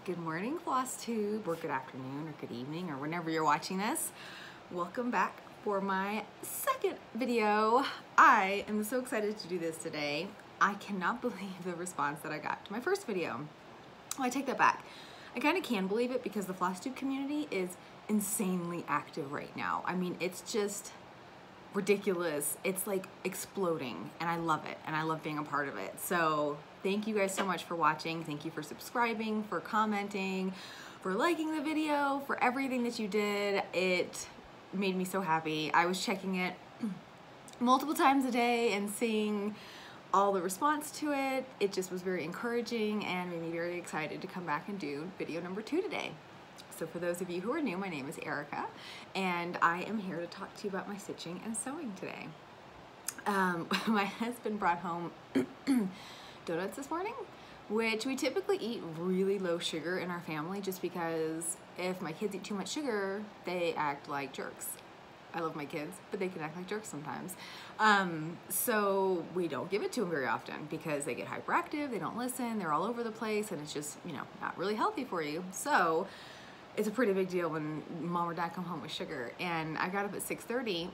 Good morning, Flosstube, or good afternoon, or good evening, or whenever you're watching this. Welcome back for my second video. I am so excited to do this today. I cannot believe the response that I got to my first video. Well, I take that back. I kind of can believe it because the Flosstube community is insanely active right now. I mean, it's just ridiculous. It's like exploding, and I love it, and I love being a part of it. So thank you guys so much for watching. Thank you for subscribing, for commenting, for liking the video, for everything that you did. It made me so happy. I was checking it multiple times a day and seeing all the response to it. It just was very encouraging and made me very excited to come back and do video number 2 today. So for those of you who are new, my name is Erica, and I am here to talk to you about my stitching and sewing today. My husband brought home donuts this morning, which we typically eat really low sugar in our family just because if my kids eat too much sugar, they act like jerks. I love my kids, but they can act like jerks sometimes. So we don't give it to them very often because they get hyperactive, they don't listen, they're all over the place, and it's just, you know, not really healthy for you. So it's a pretty big deal when mom or dad come home with sugar. And I got up at 6:30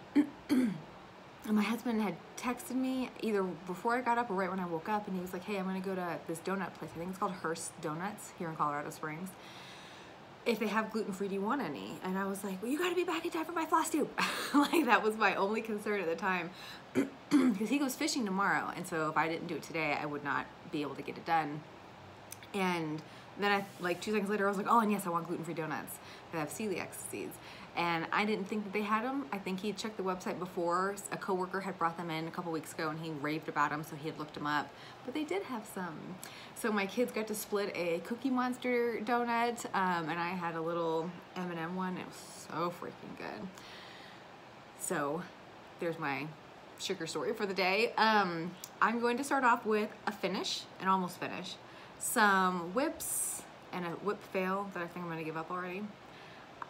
and my husband had texted me either before I got up or right when I woke up, and he was like, hey, I'm gonna go to this donut place. I think it's called Hearst Donuts here in Colorado Springs. If they have gluten-free, do you want any? And I was like, well, you gotta be back in time for my Flosstube. Like, that was my only concern at the time because he goes fishing tomorrow, and so if I didn't do it today, I would not be able to get it done. And then like 2 seconds later, I was like, oh, and yes, I want gluten-free donuts that have celiac seeds. And I didn't think that they had them. I think he had checked the website before. A coworker had brought them in a couple weeks ago and he raved about them, so he had looked them up. But they did have some. So my kids got to split a Cookie Monster donut, and I had a little M&M one. It was so freaking good. So there's my sugar story for the day. I'm going to start off with a finish, an almost finish. Some whips and a whip fail that I think I'm going to give up already.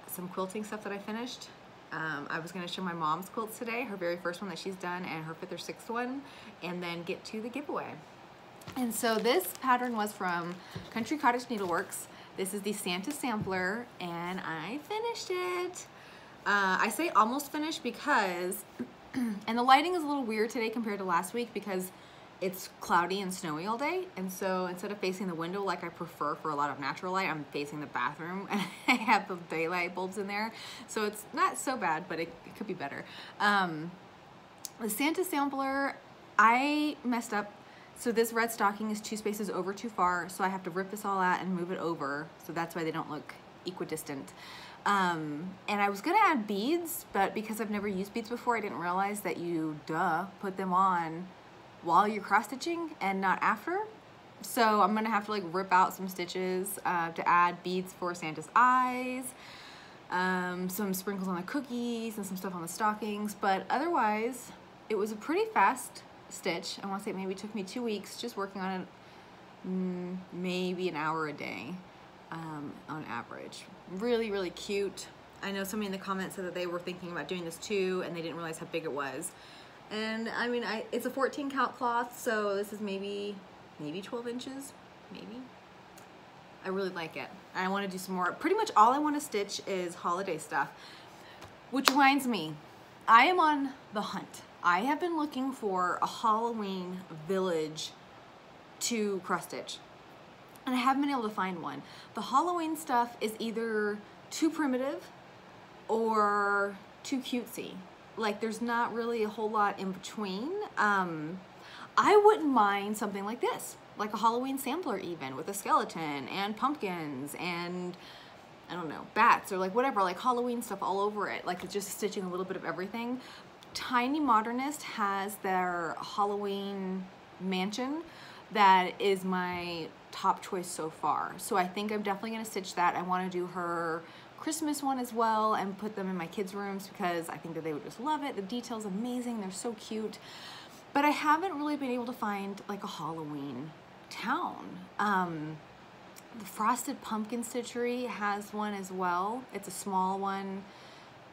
Some quilting stuff that I finished. I was going to show my mom's quilts today, her very first one that she's done, and her 5th or 6th one, and then get to the giveaway. And so this pattern was from Country Cottage Needleworks. This is the Santa sampler, and I finished it. I say almost finished because, and the lighting is a little weird today compared to last week because it's cloudy and snowy all day, and so instead of facing the window like I prefer for a lot of natural light, I'm facing the bathroom, and I have the daylight bulbs in there, so it's not so bad, but it could be better. The Santa sampler, I messed up. So this red stocking is 2 spaces over too far, so I have to rip this all out and move it over, so that's why they don't look equidistant. And I was gonna add beads, but because I've never used beads before, I didn't realize that you, put them on while you're cross stitching and not after. So I'm gonna have to like rip out some stitches to add beads for Santa's eyes, some sprinkles on the cookies and some stuff on the stockings, but otherwise it was a pretty fast stitch. I want to say it maybe took me 2 weeks just working on it, maybe an hour a day on average. Really, really cute. I know somebody in the comments said that they were thinking about doing this too and they didn't realize how big it was. And I mean, it's a 14 count cloth, so this is maybe 12 inches, maybe. I really like it. I want to do some more. Pretty much all I want to stitch is holiday stuff, which reminds me, I am on the hunt. I have been looking for a Halloween village to cross stitch, and I haven't been able to find one. The Halloween stuff is either too primitive or too cutesy. Like, there's not really a whole lot in between. I wouldn't mind something like this, like a Halloween sampler even, with a skeleton and pumpkins and, I don't know, bats or like whatever, like Halloween stuff all over it, like just stitching a little bit of everything. Tiny Modernist has their Halloween mansion that is my top choice so far. So I think I'm definitely gonna stitch that. I wanna do her Christmas one as well and put them in my kids' rooms because I think that they would just love it. The detail's amazing, they're so cute. But I haven't really been able to find like a Halloween town. The Frosted Pumpkin Stitchery has one as well. It's a small one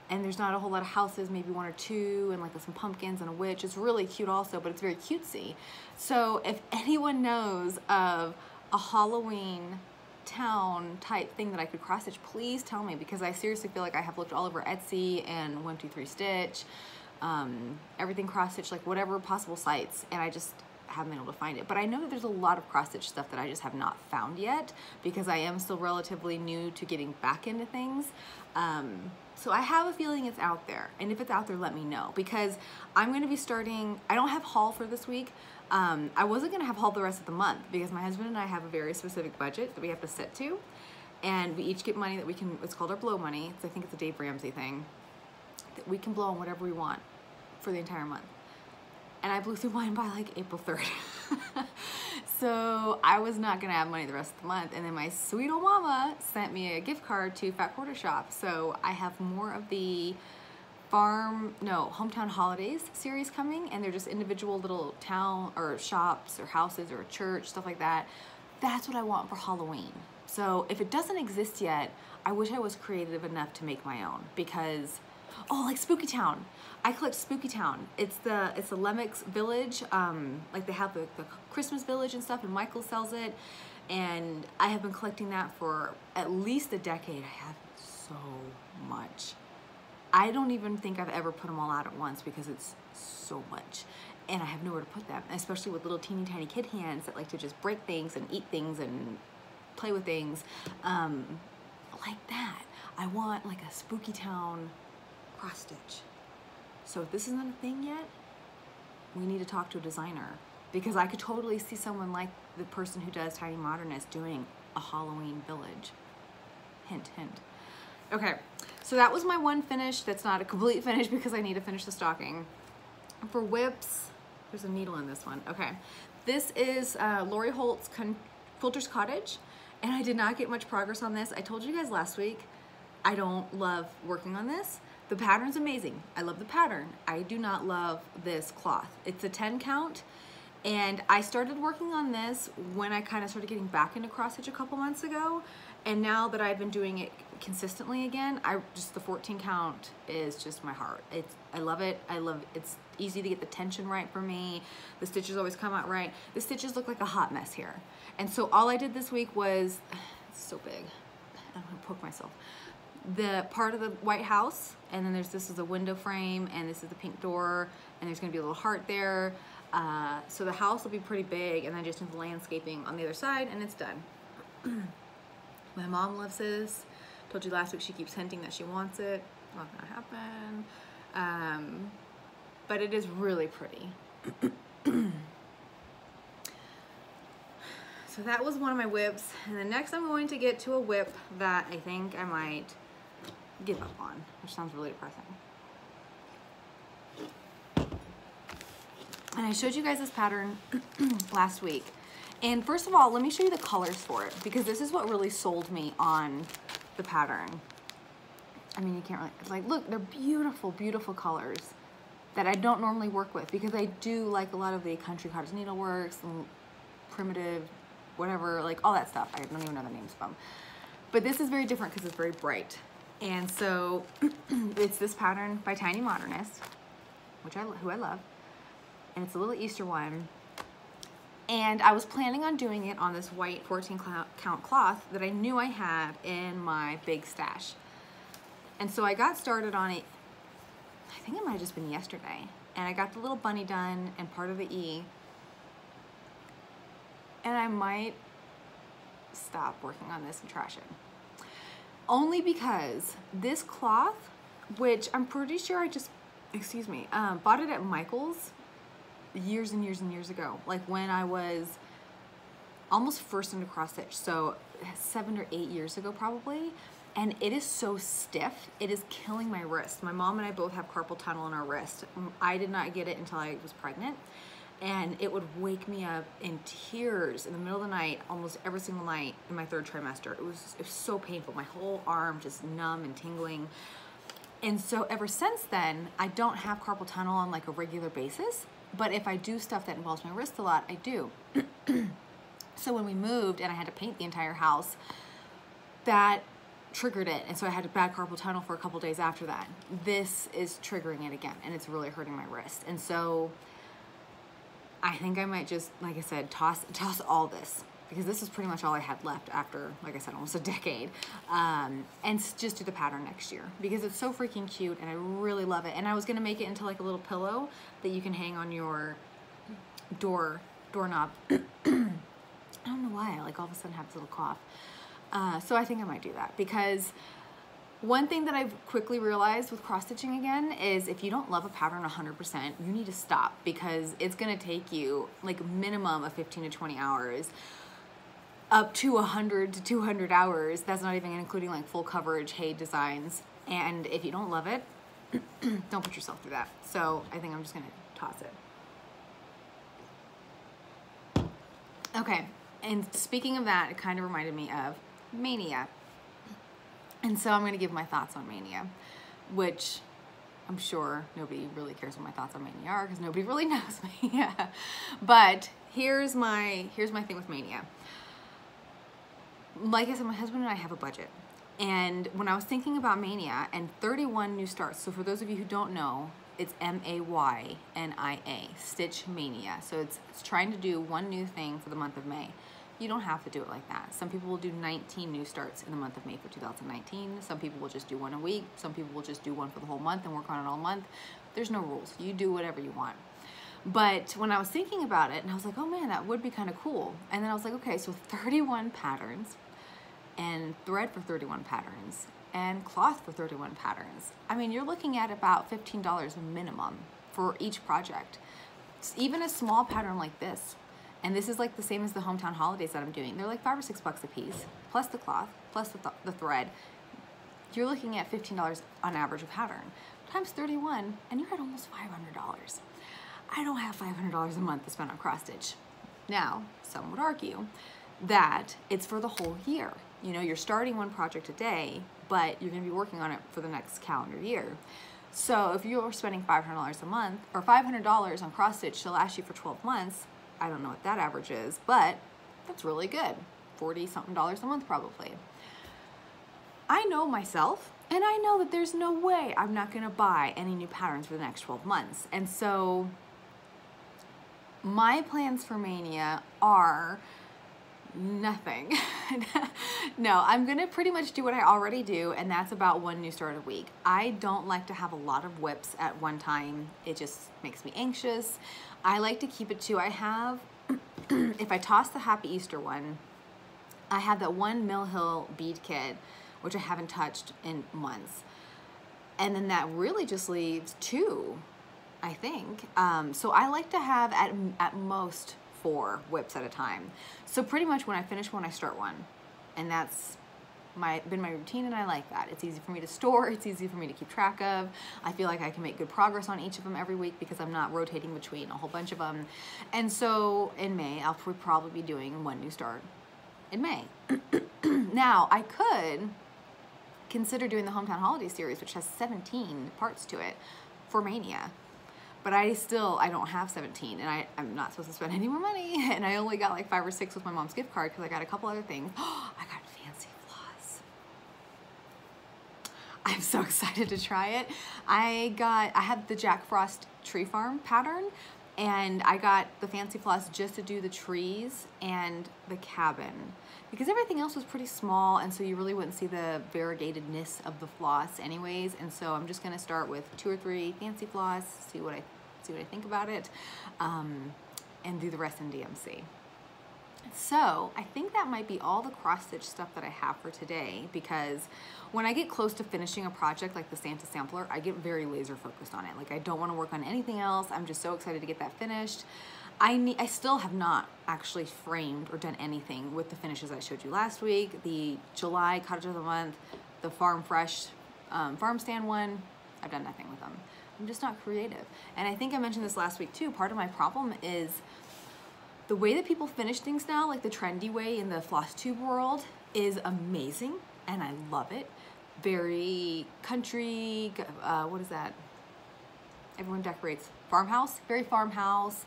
and there's not a whole lot of houses, maybe 1 or 2, and like some pumpkins and a witch. It's really cute also, but it's very cutesy. So if anyone knows of a Halloween town type thing that I could cross stitch, please tell me, because I seriously feel like I have looked all over Etsy and 123 Stitch, everything cross stitch, like whatever possible sites, and I just haven't been able to find it. But I know that there's a lot of cross stitch stuff that I just have not found yet, because I am still relatively new to getting back into things. So I have a feeling it's out there, and if it's out there, let me know, because I'm going to be starting, I don't have haul for this week. I wasn't going to have haul the rest of the month because my husband and I have a very specific budget that we have to set to, and we each get money that we can, it's called our blow money. I think it's a Dave Ramsey thing, that we can blow on whatever we want for the entire month. And I blew through mine by like April 3rd. So I was not gonna have money the rest of the month. And then my sweet old mama sent me a gift card to fatquartershop. So I have more of the Hometown Holidays series coming, and they're just individual little town or shops or houses or a church, stuff like that. That's what I want for Halloween. So if it doesn't exist yet, I wish I was creative enough to make my own, because, oh, like Spooky Town. I collect Spooky Town. It's the Lemix Village. Like they have the Christmas Village and stuff, and Michael sells it. And I have been collecting that for at least a decade. I have so much. I don't even think I've ever put them all out at once because it's so much. And I have nowhere to put them, especially with little teeny tiny kid hands that like to just break things and eat things and play with things. Like that. I want like a Spooky Town cross stitch. So if this isn't a thing yet, we need to talk to a designer, because I could totally see someone like the person who does Tiny Modernist doing a Halloween village. Hint, hint. Okay, so that was my one finish. That's not a complete finish because I need to finish the stocking. For whips, there's a needle in this one. Okay, this is Lori Holt's Quilter's Cottage, and I did not get much progress on this. I told you guys last week, I don't love working on this. The pattern's amazing. I love the pattern. I do not love this cloth. It's a 10 count, and I started working on this when I kind of started getting back into cross stitch a couple months ago, and now that I've been doing it consistently again, the 14 count is just my heart. I love it. It's easy to get the tension right for me. The stitches always come out right. The stitches look like a hot mess here. And so all I did this week was, it's so big, I'm gonna poke myself. The part of the White House, and then this is a window frame, and this is the pink door, and there's gonna be a little heart there. So the house will be pretty big, and then just the landscaping on the other side, and it's done. My mom loves this. Told you last week she keeps hinting that she wants it. Not gonna happen. But it is really pretty. So that was one of my whips, and then next I'm going to get to a whip that I think I might give up on, which sounds really depressing. And I showed you guys this pattern last week. And first of all, let me show you the colors for it, because this is what really sold me on the pattern. I mean, you can't really, like, look, they're beautiful, beautiful colors that I don't normally work with, because I do like a lot of the country cottage needleworks and primitive, whatever, like all that stuff. I don't even know the names of them. But this is very different because it's very bright. And so it's this pattern by Tiny Modernist, who I love. And it's a little Easter one. And I was planning on doing it on this white 14 count cloth that I knew I had in my big stash. And so I got started on it, I think it might have just been yesterday. And I got the little bunny done and part of the E. And I might stop working on this and trash it. Only because this cloth, which I'm pretty sure I just, bought it at Michael's years and years and years ago, like when I was almost first into cross stitch, so 7 or 8 years ago probably, and it is so stiff, it is killing my wrist. My mom and I both have carpal tunnel in our wrist. I did not get it until I was pregnant, and it would wake me up in tears in the middle of the night, almost every single night in my 3rd trimester. It was so painful, my whole arm just numb and tingling. And so ever since then, I don't have carpal tunnel on like a regular basis, but if I do stuff that involves my wrist a lot, I do. So when we moved and I had to paint the entire house, that triggered it, and so I had a bad carpal tunnel for a couple days after that. This is triggering it again, and it's really hurting my wrist. And so I think I might just, like I said, toss all this. because this is pretty much all I had left after, like I said, almost a decade, and just do the pattern next year because it's so freaking cute and I really love it. And I was gonna make it into like a little pillow that you can hang on your doorknob. I don't know why I like all of a sudden have this little cough. So I think I might do that, because one thing that I've quickly realized with cross stitching again is if you don't love a pattern 100%, you need to stop, because it's gonna take you like minimum of 15 to 20 hours, up to 100 to 200 hours. That's not even including like full coverage, hay designs. And if you don't love it, don't put yourself through that. So I think I'm just gonna toss it. Okay, and speaking of that, it kind of reminded me of Mania. And so I'm going to give my thoughts on Mania, which I'm sure nobody really cares what my thoughts on Mania are, because nobody really knows Mania. But here's my thing with Mania. Like I said, my husband and I have a budget. And when I was thinking about Mania and 31 new starts, so for those of you who don't know, it's MAYNIA, Stitch Mania. So it's trying to do one new thing for the month of May. You don't have to do it like that. Some people will do 19 new starts in the month of May for 2019. Some people will just do one a week. Some people will just do one for the whole month and work on it all month. There's no rules. You do whatever you want. But when I was thinking about it, and I was like, oh man, that would be kind of cool. And then I was like, okay, so 31 patterns and thread for 31 patterns and cloth for 31 patterns. I mean, you're looking at about $15 minimum for each project. Even a small pattern like this. And this is like the same as the hometown holidays that I'm doing. They're like $5 or $6 a piece, plus the cloth, plus the thread. You're looking at $15 on average a pattern, times 31, and you're at almost $500. I don't have $500 a month to spend on cross stitch. Now, some would argue that it's for the whole year. You know, you're starting one project a day, but you're gonna be working on it for the next calendar year. So if you're spending $500 a month, or $500 on cross stitch to last you for 12 months, I don't know what that average is, but that's really good. 40-something a month probably. I know myself, and I know that there's no way I'm not gonna buy any new patterns for the next 12 months. And so my plans for Mania are nothing. No, I'm gonna pretty much do what I already do, and that's about one new start a week. I don't like to have a lot of whips at one time. It just makes me anxious. I like to keep it to, I have, if I toss the Happy Easter one, I have that one Mill Hill bead kit, which I haven't touched in months. And then that really just leaves 2, I think. So I like to have at most 4 whips at a time. So pretty much when I finish one, I start one. And that's been my routine, and I like that. It's easy for me to store, it's easy for me to keep track of. I feel like I can make good progress on each of them every week because I'm not rotating between a whole bunch of them. And so in May, I'll probably be doing one new start in May. Now, I could consider doing the Hometown Holiday series, which has 17 parts to it, for Mania. But I don't have 17, and I'm not supposed to spend any more money, and I only got like 5 or 6 with my mom's gift card because I got a couple other things. I got fancy floss. I'm so excited to try it. I had the Jack Frost Tree Farm pattern, and I got the fancy floss just to do the trees and the cabin, because everything else was pretty small, and so you really wouldn't see the variegatedness of the floss anyways. And so I'm just gonna start with 2 or 3 fancy floss, see what I think about it, and do the rest in DMC. So I think that might be all the cross stitch stuff that I have for today, because when I get close to finishing a project like the Santa sampler, I get very laser focused on it. Like, I don't want to work on anything else. I'm just so excited to get that finished. I still have not actually framed or done anything with the finishes I showed you last week. The July Cottage of the Month, the Farm Fresh farm stand one, I've done nothing with them. I'm just not creative. And I think I mentioned this last week too. Part of my problem is the way that people finish things now, like the trendy way in the Flosstube world, is amazing, and I love it. Very country, what is that? Everyone decorates farmhouse, very farmhouse.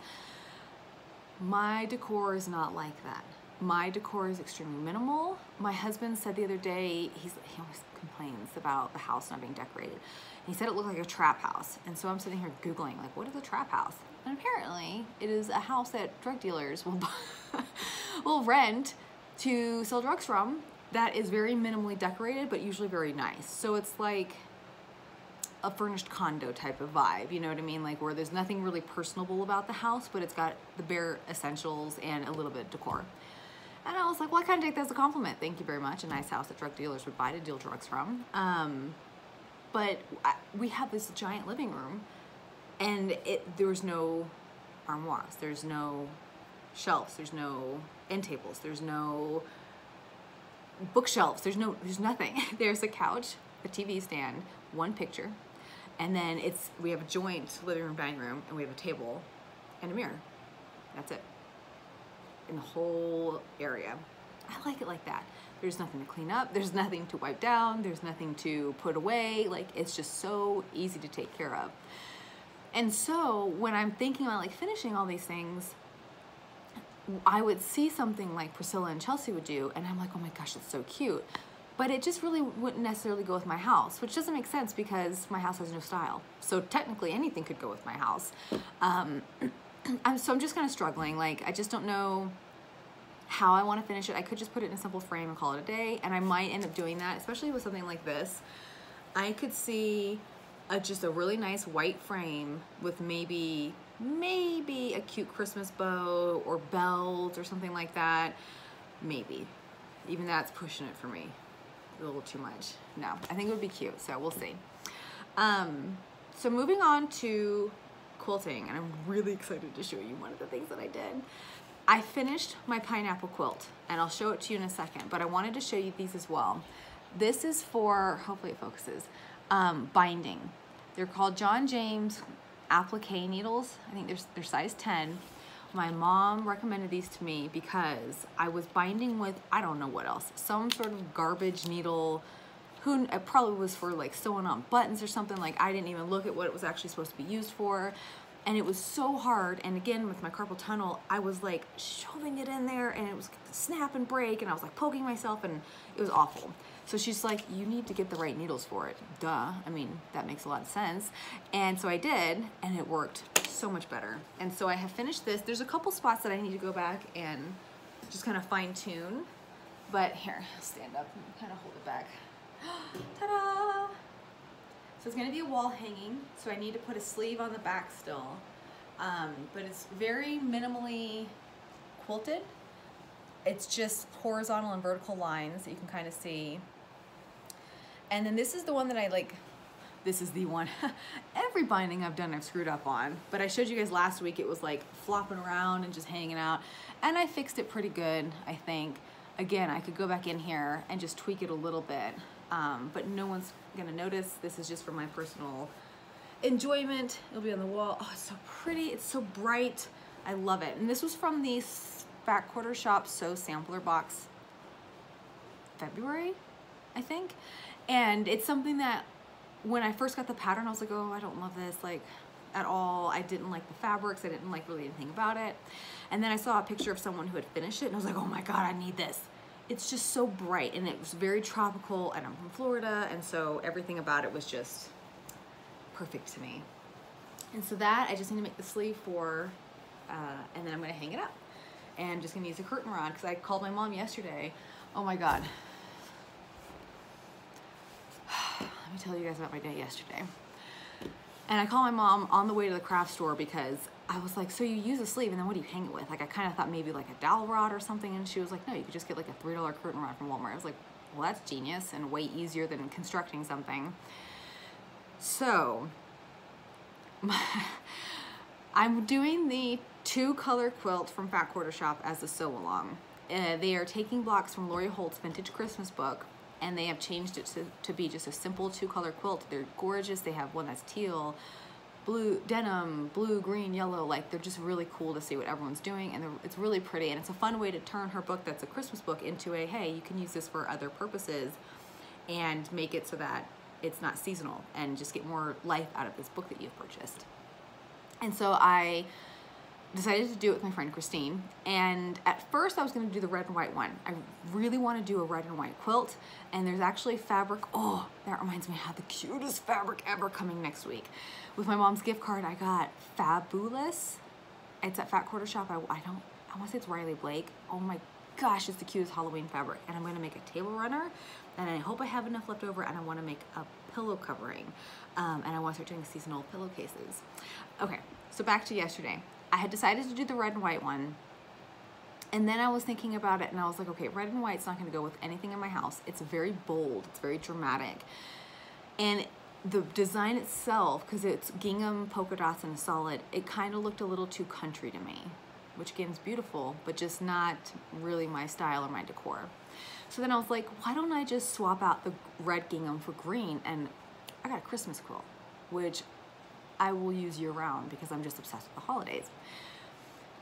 My decor is not like that. My decor is extremely minimal. My husband said the other day, he always complains about the house not being decorated. He said it looked like a trap house. And so I'm sitting here Googling, like, what is a trap house? And apparently it is a house that drug dealers will will rent to sell drugs from, that is very minimally decorated but usually very nice. So it's like a furnished condo type of vibe, you know what I mean? Like where there's nothing really personable about the house, but it's got the bare essentials and a little bit of decor. And I was like, well, I kind of take that as a compliment. Thank you very much. A nice house that drug dealers would buy to deal drugs from. But we have this giant living room, and there was no armoires, there's no shelves, there's no end tables, there's no bookshelves, there's nothing. There's a couch, a TV stand, one picture, and then we have a joint living room, dining room, and we have a table and a mirror. That's it. In the whole area. I like it like that. There's nothing to clean up, there's nothing to wipe down, there's nothing to put away. Like, it's just so easy to take care of. And so when I'm thinking about like finishing all these things, I would see something like Priscilla and Chelsea would do, and I'm like, oh my gosh, it's so cute. But it just really wouldn't necessarily go with my house, which doesn't make sense because my house has no style. So technically anything could go with my house. So I'm just kind of struggling. Like, I just don't know how I want to finish it. I could just put it in a simple frame and call it a day, and I might end up doing that, especially with something like this. I could see just a really nice white frame with maybe a cute Christmas bow or belt or something like that. Maybe. Even that's pushing it for me a little too much. No, I think it would be cute, so we'll see. So moving on to quilting, and I'm really excited to show you one of the things that I did. I finished my pineapple quilt, and I'll show it to you in a second, but I wanted to show you these as well. This is for, hopefully it focuses, binding. They're called John James applique needles. I think they're size 10. My mom recommended these to me because I was binding with, I don't know what else, some sort of garbage needle. It probably was for like sewing on buttons or something. Like, I didn't even look at what it was actually supposed to be used for. And it was so hard. And again, with my carpal tunnel, I was like shoving it in there, and it was snap and break, and I was like poking myself, and it was awful. So she's like, you need to get the right needles for it. Duh. I mean, that makes a lot of sense. And so I did, and it worked so much better. And so I have finished this. There's a couple spots that I need to go back and just kind of fine tune. But here, I'll stand up and kind of hold it back. Ta-da! So it's going to be a wall hanging, so I need to put a sleeve on the back still. But it's very minimally quilted. It's just horizontal and vertical lines that you can kind of see. And then this is the one that I like. This is the one. Every binding I've done I've screwed up on. But I showed you guys last week it was like flopping around and just hanging out. And I fixed it pretty good, I think. Again, I could go back in here and just tweak it a little bit. But no one's gonna notice. This is just for my personal enjoyment. It'll be on the wall. Oh, it's so pretty. It's so bright. I love it. And this was from the fatquartershop Sew Sampler Box, February, I think. And it's something that when I first got the pattern, I was like, oh, I don't love this like at all. I didn't like the fabrics. I didn't like really anything about it. And then I saw a picture of someone who had finished it, and I was like, oh my God, I need this. It's just so bright, and it was very tropical, and I'm from Florida, and so everything about it was just perfect to me. And so that, I just need to make the sleeve for, and then I'm gonna hang it up. And I'm just gonna use a curtain rod, because I called my mom yesterday. Oh my God. Let me tell you guys about my day yesterday. And I called my mom on the way to the craft store because I was like, so you use a sleeve and then what do you hang it with? Like, I kind of thought maybe like a dowel rod or something. And she was like, no, you could just get like a $3 curtain rod from Walmart. I was like, well, that's genius and way easier than constructing something. So I'm doing the 2-color quilt from fatquartershop as a sew along. They are taking blocks from Lori Holt's Vintage Christmas book, and they have changed it to be just a simple 2-color quilt. They're gorgeous. They have one that's teal, blue, denim, blue, green, yellow. Like, they're just really cool to see what everyone's doing, and it's really pretty. And it's a fun way to turn her book that's a Christmas book into a, hey, you can use this for other purposes, and make it so that it's not seasonal, and just get more life out of this book that you've purchased. And so I decided to do it with my friend Christine, and at first I was going to do the red and white one. I really want to do a red and white quilt, and there's actually fabric, oh, that reminds me, I have the cutest fabric ever coming next week. With my mom's gift card, I got Fabulous. It's at Fat Quarter Shop. I want to say it's Riley Blake. Oh my gosh, it's the cutest Halloween fabric, and I'm going to make a table runner, and I hope I have enough left over, and I want to make a pillow covering, and I want to start doing seasonal pillowcases. Okay, so back to yesterday. I had decided to do the red and white one, and then I was thinking about it, and I was like, okay, red and white's not going to go with anything in my house. It's very bold, it's very dramatic, and the design itself, because it's gingham, polka dots, and a solid, it kind of looked a little too country to me, which again is beautiful, but just not really my style or my decor. So then I was like, why don't I just swap out the red gingham for green? And I got a Christmas quilt, which I will use year round because I'm just obsessed with the holidays.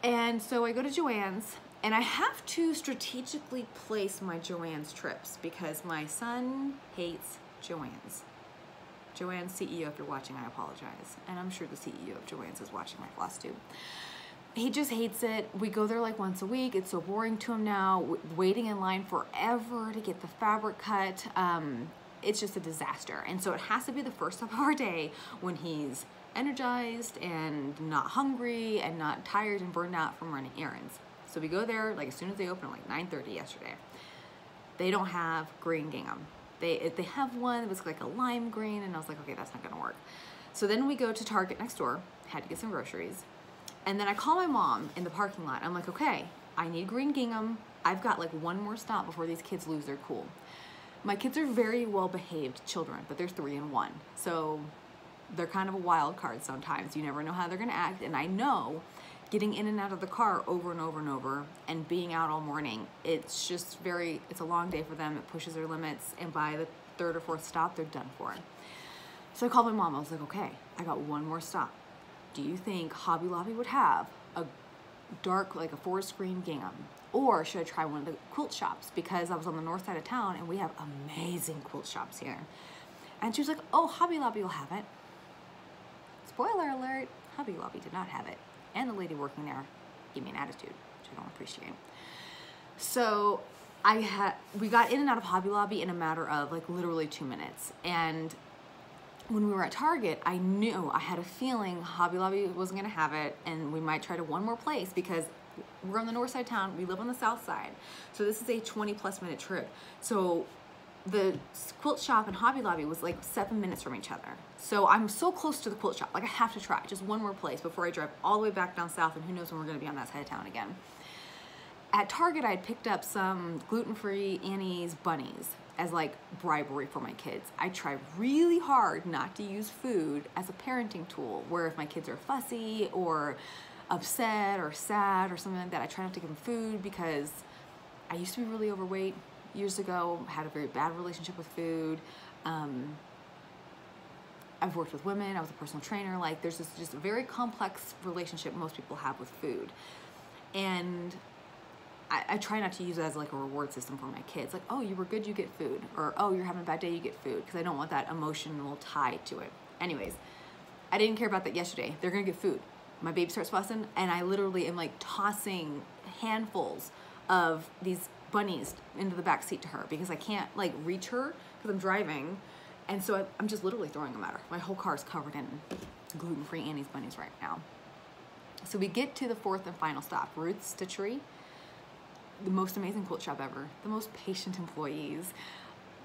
And so I go to Joann's, and I have to strategically place my Joann's trips because my son hates Joann's. Joann's CEO, if you're watching, I apologize. And I'm sure the CEO of Joann's is watching my Flosstube. He just hates it. We go there like once a week. It's so boring to him now, waiting in line forever to get the fabric cut. It's just a disaster. And so it has to be the first step of our day when he's energized and not hungry and not tired and burned out from running errands. So we go there like as soon as they open, like 9:30 yesterday. They don't have green gingham. They have one that was like a lime green, and I was like, okay, that's not gonna work. So then we go to Target next door, had to get some groceries. And then I call my mom in the parking lot. I'm like, okay, I need green gingham. I've got like one more stop before these kids lose their cool. My kids are very well-behaved children, but they're 3 and 1. So they're kind of a wild card sometimes. You never know how they're gonna act. And I know getting in and out of the car over and over and over and being out all morning, it's just it's a long day for them. It pushes their limits. And by the 3rd or 4th stop, they're done for. So I called my mom. I was like, okay, I got one more stop. Do you think Hobby Lobby would have a dark, like a forest green gingham? Or should I try one of the quilt shops? Because I was on the north side of town and we have amazing quilt shops here. And she was like, oh, Hobby Lobby will have it. Spoiler alert, Hobby Lobby did not have it. And the lady working there gave me an attitude, which I don't appreciate. So we got in and out of Hobby Lobby in a matter of like literally 2 minutes. And when we were at Target, I knew, I had a feeling Hobby Lobby wasn't gonna have it, and we might try to one more place because we're on the north side of town, we live on the south side. So this is a 20+ minute trip. So the quilt shop and Hobby Lobby was like 7 minutes from each other. So I'm so close to the quilt shop, like I have to try just one more place before I drive all the way back down south, and who knows when we're gonna be on that side of town again. At Target, I had picked up some gluten-free Annie's bunnies as like bribery for my kids. I try really hard not to use food as a parenting tool, where if my kids are fussy or upset or sad or something like that, I try not to give them food because I used to be really overweight years ago, had a very bad relationship with food. I've worked with women, I was a personal trainer, like there's this just a very complex relationship most people have with food. And I try not to use it as like a reward system for my kids. Like, oh, you were good, you get food. Or, oh, you're having a bad day, you get food. Because I don't want that emotional tie to it. Anyways, I didn't care about that yesterday. They're going to get food. My baby starts fussing, and I literally am like tossing handfuls of these bunnies into the back seat to her because I can't like reach her because I'm driving. And so I'm just literally throwing them at her. My whole car is covered in gluten-free Annie's bunnies right now. So we get to the 4th and final stop, Ruth's Stitchery. The most amazing quilt shop ever, the most patient employees,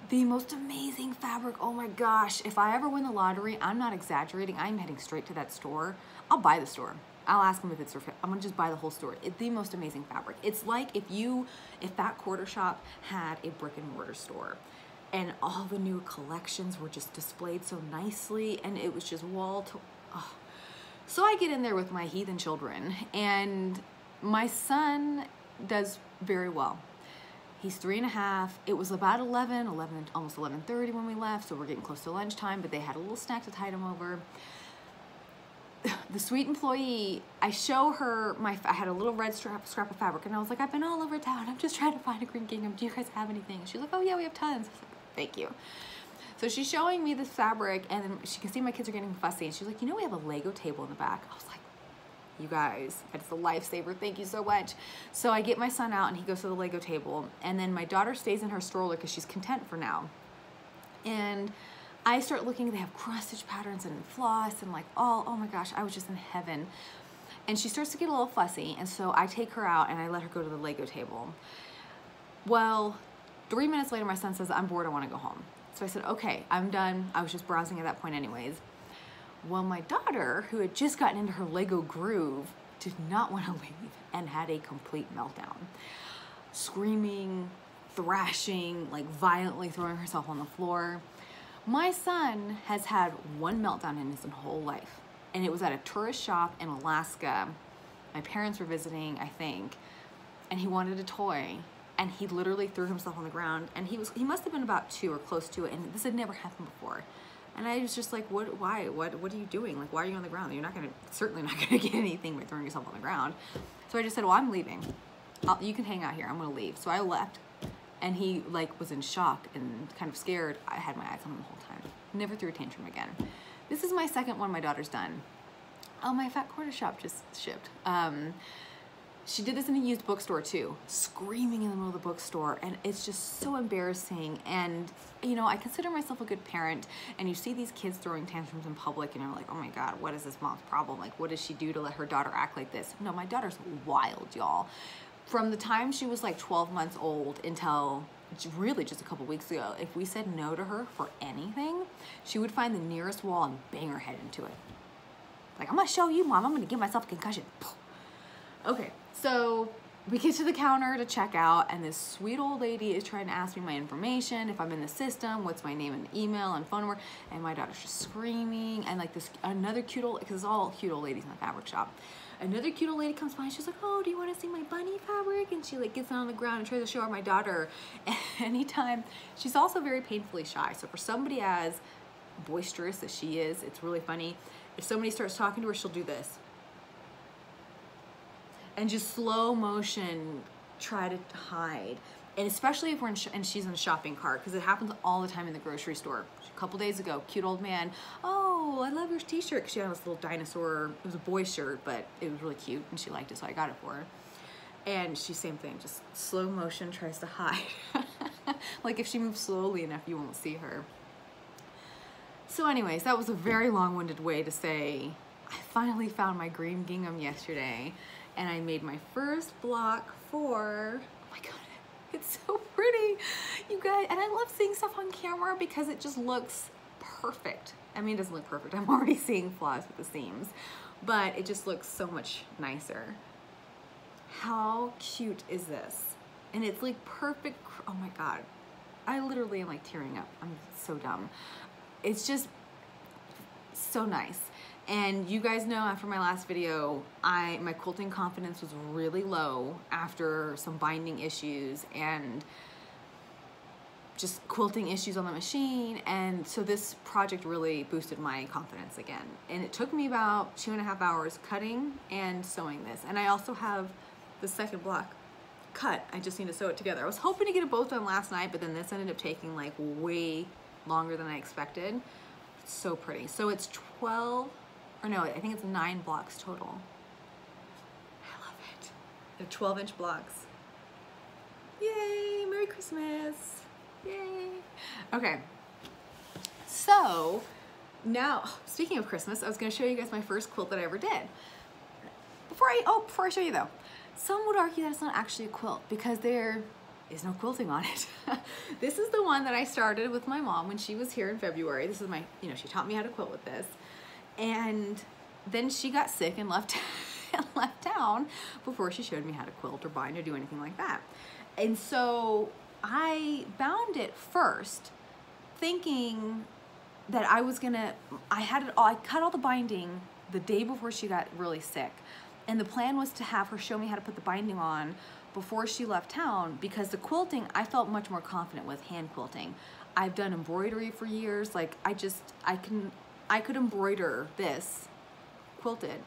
the most amazing fabric. Oh my gosh, if I ever win the lottery, I'm not exaggerating, I'm heading straight to that store. I'll buy the store. I'll ask them if it's for, I'm gonna just buy the whole store. It's the most amazing fabric. It's like if Fat Quarter Shop had a brick and mortar store and all the new collections were just displayed so nicely, and it was just wall to, oh. So I get in there with my heathen children, and my son does very well. He's 3.5. It was about 11, almost 11:30 when we left, so we're getting close to lunchtime, but they had a little snack to tide him over. The sweet employee, I show her I had a little red scrap of fabric, and I was like, I've been all over town. I'm just trying to find a green gingham. Do you guys have anything? She's like, oh yeah, we have tons. I was like, thank you. So she's showing me this fabric, and then she can see my kids are getting fussy, and she's like, you know, we have a Lego table in the back. I was like, You guys, it's a lifesaver. Thank you so much. So I get my son out and he goes to the Lego table, and then my daughter stays in her stroller because she's content for now. And I start looking, they have cross-stitch patterns and floss and like, oh my gosh, I was just in heaven. And she starts to get a little fussy, and so I take her out and I let her go to the Lego table. Well, 3 minutes later, my son says, I'm bored, I want to go home. So I said, okay, I'm done. I was just browsing at that point anyways. Well, my daughter, who had just gotten into her Lego groove, did not want to leave and had a complete meltdown. Screaming, thrashing, like violently throwing herself on the floor. My son has had one meltdown in his whole life, and it was at a tourist shop in Alaska. My parents were visiting, I think, and he wanted a toy, and he literally threw himself on the ground, and he must have been about 2 or close to it, and this had never happened before. And I was just like, why? What are you doing? Like, why are you on the ground? You're certainly not gonna get anything by throwing yourself on the ground. So I just said, well, I'm leaving. You can hang out here, I'm gonna leave. So I left, and he like was in shock and kind of scared. I had my eyes on him the whole time. Never threw a tantrum again. This is my second one my daughter's done. Oh, my fatquartershop just shipped. She did this in a used bookstore too, screaming in the middle of the bookstore, and it's just so embarrassing. And you know, I consider myself a good parent, and you see these kids throwing tantrums in public, and you're like, oh my God, what is this mom's problem? Like, what does she do to let her daughter act like this? No, my daughter's wild, y'all. From the time she was like 12 months old until really just a couple weeks ago, if we said no to her for anything, she would find the nearest wall and bang her head into it. Like, I'm gonna show you, Mom, I'm gonna give myself a concussion. Okay, so we get to the counter to check out, and this sweet old lady is trying to ask me my information, if I'm in the system, what's my name and email and phone number, and my daughter's just screaming, and like this, another cute old, because it's all cute old ladies in the fabric shop. Another cute old lady comes by and she's like, oh, do you want to see my bunny fabric? And she like gets down on the ground and tries to show her my daughter. And anytime, she's also very painfully shy. So for somebody as boisterous as she is, it's really funny. If somebody starts talking to her, she'll do this. And just slow motion try to hide. And especially if we're and she's in a shopping cart, because it happens all the time in the grocery store. A couple days ago, cute old man, oh, I love your t-shirt, because she had this little dinosaur, it was a boy shirt, but it was really cute, and she liked it, so I got it for her. And she, same thing, just slow motion tries to hide. Like if she moves slowly enough, you won't see her. So anyways, that was a very long-winded way to say, I finally found my green gingham yesterday, and I made my first block for, oh my God, it's so pretty, you guys. And I love seeing stuff on camera because it just looks perfect. I mean, it doesn't look perfect. I'm already seeing flaws with the seams, but it just looks so much nicer. How cute is this? And it's like perfect. Oh my God. I literally am like tearing up. I'm so dumb. It's just so nice. And you guys know after my last video, my quilting confidence was really low after some binding issues and just quilting issues on the machine. And so this project really boosted my confidence again. And it took me about 2.5 hours cutting and sewing this. And I also have the second block cut. I just need to sew it together. I was hoping to get it both done last night, but then this ended up taking like way longer than I expected. It's so pretty. So it's 12, or no, I think it's 9 blocks total. I love it. They're 12-inch blocks. Yay, Merry Christmas. Yay. Okay, so now, speaking of Christmas, I was gonna show you guys my first quilt that I ever did. Before I show you though, some would argue that it's not actually a quilt because there is no quilting on it. This is the one that I started with my mom when she was here in February. This is my, she taught me how to quilt with this. And then she got sick and left town before she showed me how to quilt or bind or do anything like that. And so I bound it first, thinking that I was gonna, I cut all the binding the day before she got really sick. And the plan was to have her show me how to put the binding on before she left town, because the quilting, I felt much more confident with hand quilting. I've done embroidery for years. Like I could embroider this quilted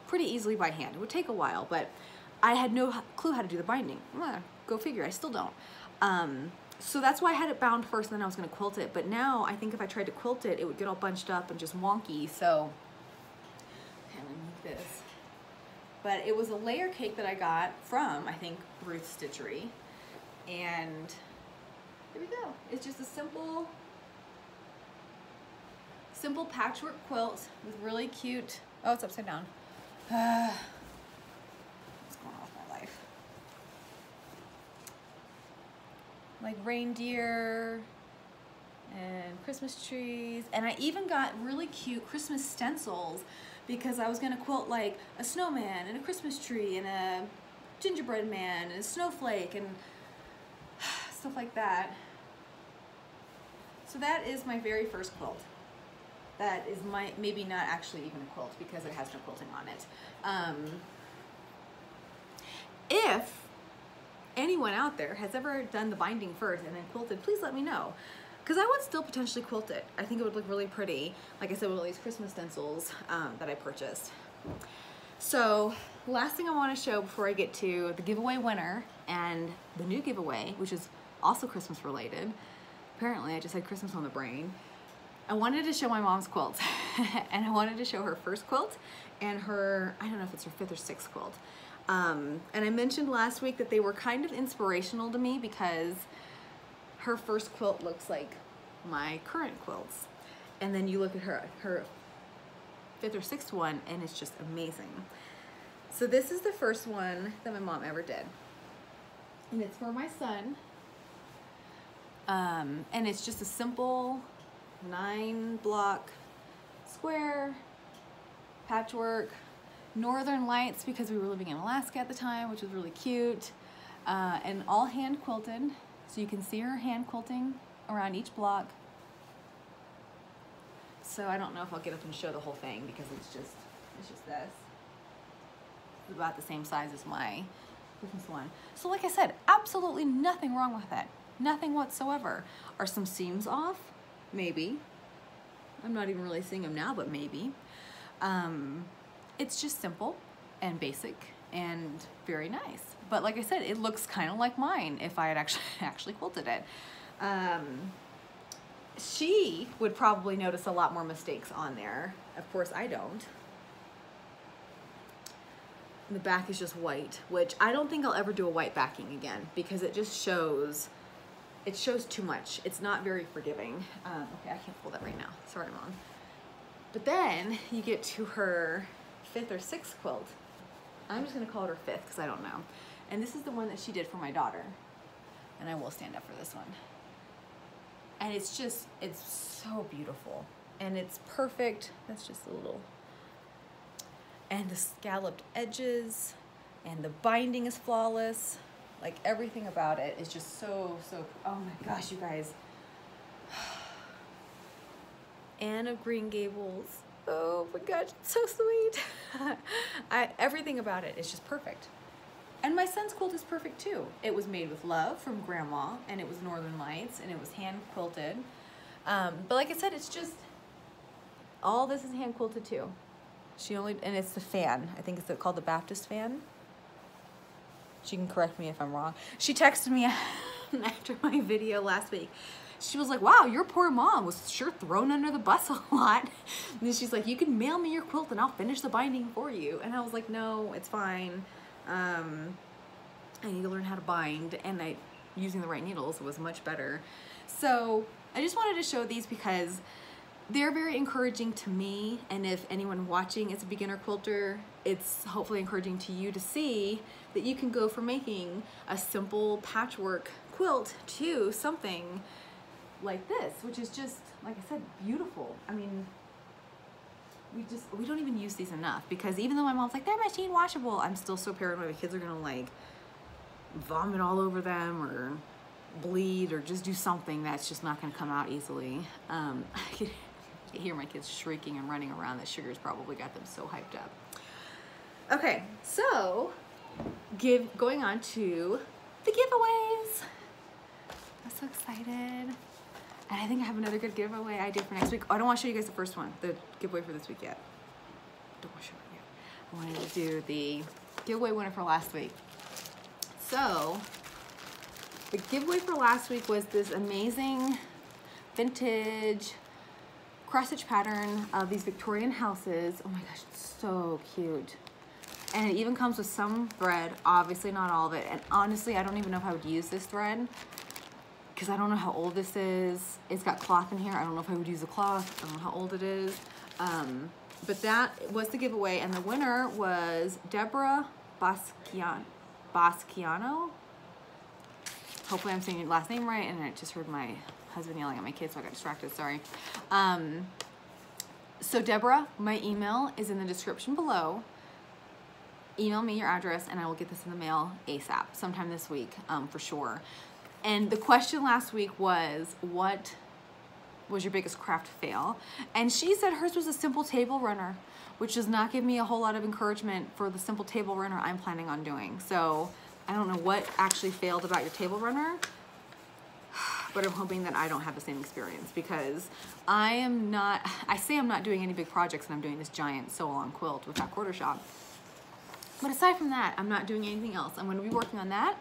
pretty easily by hand. It would take a while, but I had no clue how to do the binding. Go figure, I still don't. So that's why I had it bound first, and then I was gonna quilt it. But now I think if I tried to quilt it, it would get all bunched up and just wonky. So, okay, let me move this. but it was a layer cake that I got from, I think, Ruth's Stitchery. And here we go. It's just a simple patchwork quilt with really cute, oh, it's upside down. What's going on with my life? Like reindeer and Christmas trees. And I even got really cute Christmas stencils because I was gonna quilt like a snowman and a Christmas tree and a gingerbread man and a snowflake and stuff like that. So that is my very first quilt. That is maybe not actually even a quilt because it has no quilting on it. If anyone out there has ever done the binding first and then quilted, please let me know. Because I would still potentially quilt it. I think it would look really pretty. Like I said, with all these Christmas stencils that I purchased. So, last thing I want to show before I get to the giveaway winner and the new giveaway, which is also Christmas related. Apparently, I just had Christmas on the brain. I wanted to show my mom's quilt. And I wanted to show her first quilt and her, I don't know if it's her 5th or 6th quilt. And I mentioned last week that they were kind of inspirational to me because her first quilt looks like my current quilts. And then you look at her 5th or 6th one and it's just amazing. So this is the first one that my mom ever did. And it's for my son. And it's just a simple 9-block square patchwork, Northern Lights because we were living in Alaska at the time, which was really cute, and all hand quilted. So you can see her hand quilting around each block. So I don't know if I'll get up and show the whole thing because it's just this. It's about the same size as my Christmas one. So like I said, absolutely nothing wrong with it. Nothing whatsoever. Are some seams off? Maybe. I'm not even really seeing them now, but maybe. It's just simple and basic and very nice. But like I said, it looks kind of like mine if I had actually quilted it. She would probably notice a lot more mistakes on there. Of course, I don't. The back is just white, which I don't think I'll ever do a white backing again because it just shows, it shows too much. It's not very forgiving. Okay, I can't pull that right now. Sorry, Mom. But then you get to her 5th or 6th quilt. I'm just gonna call it her 5th because I don't know. And this is the one that she did for my daughter. And I will stand up for this one. And it's just, it's so beautiful. And it's perfect. That's just a little, and the scalloped edges and the binding is flawless. Like everything about it is just so, oh my gosh, you guys. Anne of Green Gables. Oh my gosh, it's so sweet. Everything about it is just perfect. And my son's quilt is perfect too. It was made with love from Grandma, and it was Northern Lights, and it was hand quilted. But like I said, it's just, all this is hand quilted too. And it's the fan. I think it's called the Baptist fan. She can correct me if I'm wrong. She texted me after my video last week. She was like, wow, your poor mom was sure thrown under the bus a lot. And then she's like, you can mail me your quilt and I'll finish the binding for you. And I was like, no, it's fine. I need to learn how to bind, and using the right needles was much better. So I just wanted to show these because they're very encouraging to me, and if anyone watching is a beginner quilter, it's hopefully encouraging to you to see that you can go from making a simple patchwork quilt to something like this, which is just, like I said, beautiful. I mean, we don't even use these enough because even though my mom's like, they're machine washable, I'm still so paranoid my kids are gonna like vomit all over them or bleed or just do something that's just not gonna come out easily. I can hear my kids shrieking and running around. The sugar's probably got them so hyped up. Okay, so going on to the giveaways. I'm so excited. And I think I have another good giveaway idea for next week. Oh, I don't want to show you guys the first one, the giveaway for this week yet. Don't want to show it yet. I wanted to do the giveaway winner for last week. So, the giveaway for last week was this amazing vintage cross-stitch pattern of these Victorian houses. Oh my gosh, it's so cute. And it even comes with some thread, obviously not all of it. And honestly, I don't even know if I would use this thread because I don't know how old this is. It's got cloth in here. I don't know if I would use the cloth. I don't know how old it is. But that was the giveaway, and the winner was Deborah Basquiano. Hopefully I'm saying your last name right, and I just heard my husband yelling at my kids, so I got distracted, sorry. So Deborah, my email is in the description below. Email me your address, and I will get this in the mail ASAP, sometime this week, for sure. And the question last week was, what was your biggest craft fail? And she said hers was a simple table runner, which does not give me a whole lot of encouragement for the simple table runner I'm planning on doing. So I don't know what actually failed about your table runner, but I'm hoping that I don't have the same experience, because I say I'm not doing any big projects, and I'm doing this giant sew-along quilt with fatquartershop. But aside from that, I'm not doing anything else. I'm gonna be working on that.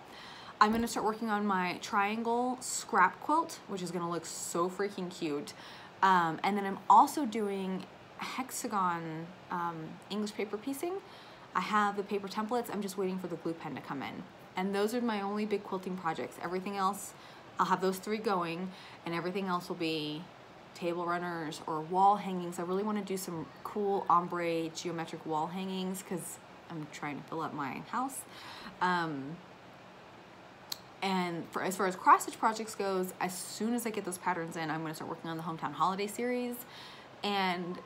I'm gonna start working on my triangle scrap quilt, which is gonna look so freaking cute. And then I'm also doing hexagon English paper piecing. I have the paper templates. I'm just waiting for the glue pen to come in. And those are my only big quilting projects. Everything else, I'll have those 3 going, and everything else will be table runners or wall hangings. I really wanna do some cool ombre geometric wall hangings because I'm trying to fill up my house. And as far as cross-stitch projects goes, as soon as I get those patterns in, I'm going to start working on the Hometown Holiday series and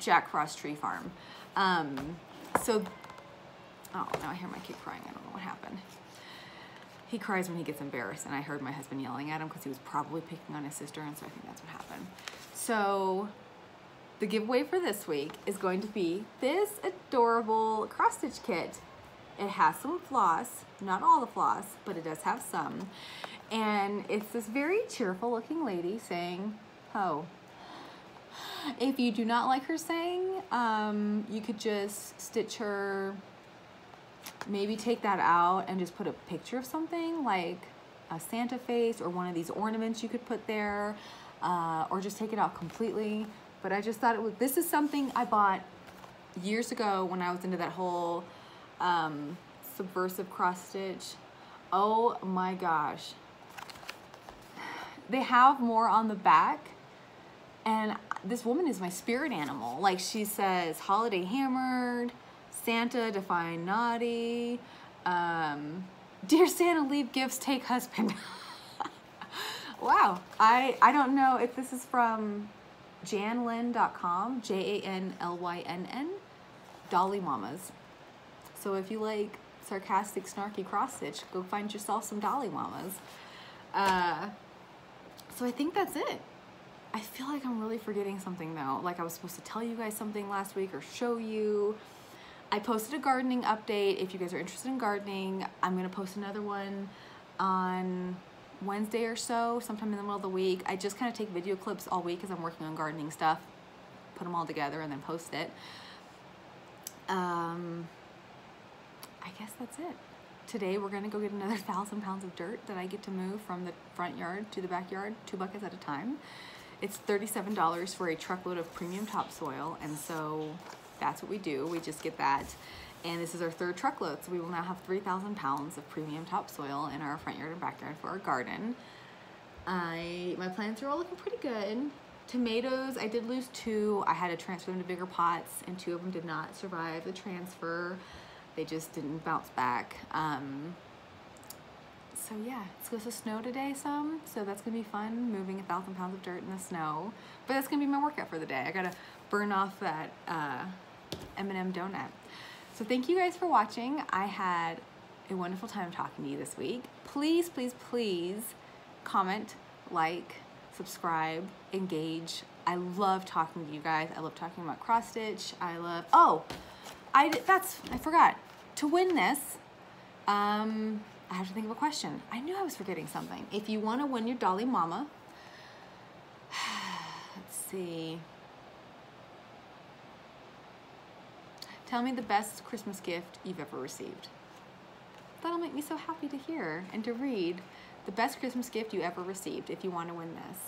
Jack Frost Tree Farm. Oh, now I hear my kid crying. I don't know what happened. He cries when he gets embarrassed, and I heard my husband yelling at him because he was probably picking on his sister, and so I think that's what happened. So the giveaway for this week is going to be this adorable cross-stitch kit. It has some floss, not all the floss, but it does have some. And it's this very cheerful looking lady saying, ho. If you do not like her saying, you could just stitch her, maybe take that out and just put a picture of something like a Santa face or one of these ornaments you could put there, or just take it out completely. But I just thought this is something I bought years ago when I was into that whole subversive cross stitch. Oh my gosh. They have more on the back, and this woman is my spirit animal. Like, she says, holiday hammered, Santa define naughty, dear Santa, leave gifts, take husband. Wow. I don't know if this is from janlyn.com, JANLYNN, Dolly Mamas. So if you like sarcastic, snarky cross-stitch, go find yourself some Dolly Mamas. So I think that's it. I feel like I'm really forgetting something though. Like, I was supposed to tell you guys something last week or show you. I posted a gardening update. If you guys are interested in gardening, I'm gonna post another one on Wednesday or so, sometime in the middle of the week. I just kind of take video clips all week because I'm working on gardening stuff, put them all together and then post it. I guess that's it. Today we're gonna go get another 1,000 pounds of dirt that I get to move from the front yard to the backyard, 2 buckets at a time. It's $37 for a truckload of premium topsoil, and so that's what we do. We just get that, and this is our 3rd truckload, so we will now have 3,000 pounds of premium topsoil in our front yard and backyard for our garden. My plants are all looking pretty good. Tomatoes, I did lose 2. I had to transfer them to bigger pots, and 2 of them did not survive the transfer. They just didn't bounce back. So yeah, it's supposed to snow today some, so that's gonna be fun, moving 1,000 pounds of dirt in the snow. But that's gonna be my workout for the day. I gotta burn off that M&M donut. So thank you guys for watching. I had a wonderful time talking to you this week. Please, please, please comment, like, subscribe, engage. I love talking to you guys. I love talking about cross stitch. I love, I forgot. To win this, I have to think of a question. I knew I was forgetting something. If you want to win your Dolly Mama, let's see. Tell me the best Christmas gift you've ever received. That'll make me so happy to hear and to read. The best Christmas gift you ever received, if you want to win this.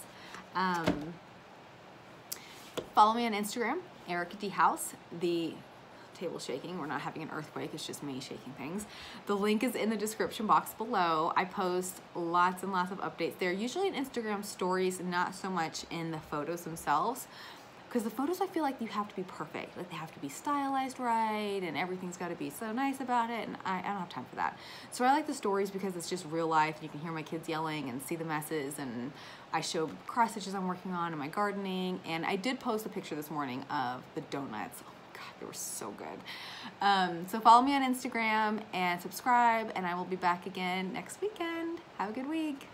Follow me on Instagram, Erica D. House. The table shaking. We're not having an earthquake, it's just me shaking things. The link is in the description box below. I post lots and lots of updates there, usually in Instagram stories, not so much in the photos themselves. Because the photos, I feel like you have to be perfect. Like they have to be stylized right and everything's got to be so nice about it, and I don't have time for that. So I like the stories because it's just real life. You can hear my kids yelling and see the messes, and I show cross stitches I'm working on and my gardening. And I did post a picture this morning of the donuts. Oh my God, they were so good. So follow me on Instagram and subscribe, and I will be back again next weekend. Have a good week.